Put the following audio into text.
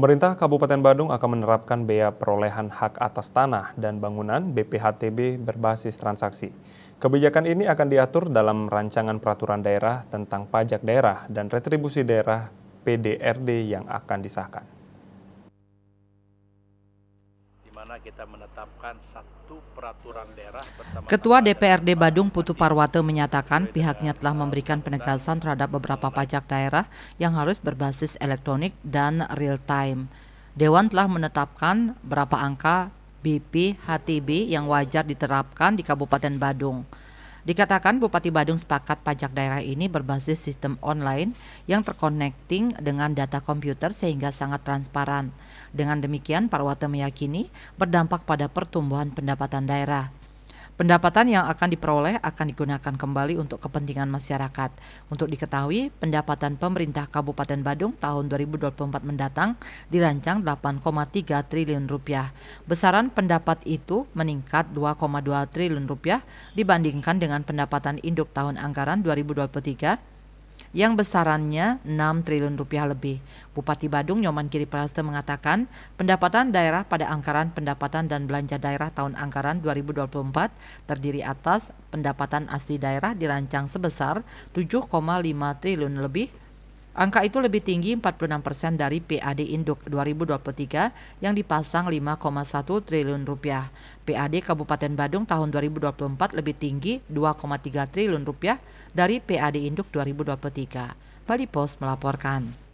Pemerintah Kabupaten Badung akan menerapkan bea perolehan hak atas tanah dan bangunan BPHTB berbasis transaksi. Kebijakan ini akan diatur dalam rancangan peraturan daerah tentang pajak daerah dan retribusi daerah PDRD yang akan disahkan. Di mana kita menetapkan satu peraturan daerah bersama Ketua DPRD Badung Putu Parwate menyatakan pihaknya telah memberikan penegasan terhadap beberapa pajak daerah yang harus berbasis elektronik dan real time. Dewan telah menetapkan berapa angka BPHTB yang wajar diterapkan di Kabupaten Badung. Dikatakan Bupati Badung sepakat pajak daerah ini berbasis sistem online yang terconnecting dengan data komputer sehingga sangat transparan. Dengan demikian, Parwate meyakini berdampak pada pertumbuhan pendapatan daerah. Pendapatan yang akan diperoleh akan digunakan kembali untuk kepentingan masyarakat. Untuk diketahui, pendapatan pemerintah Kabupaten Badung tahun 2024 mendatang dirancang 8,3 triliun rupiah. Besaran pendapat itu meningkat 2,2 triliun rupiah dibandingkan dengan pendapatan induk tahun anggaran 2023 yang besarannya 6 triliun rupiah lebih. Bupati Badung Nyoman Giri Prasetyo mengatakan pendapatan daerah pada anggaran pendapatan dan belanja daerah tahun anggaran 2024 terdiri atas pendapatan asli daerah dirancang sebesar 7,5 triliun lebih. Angka itu lebih tinggi 46% dari PAD Induk 2023 yang dipasang 5,1 triliun rupiah. PAD Kabupaten Badung tahun 2024 lebih tinggi 2,3 triliun rupiah dari PAD Induk 2023. Bali Post melaporkan.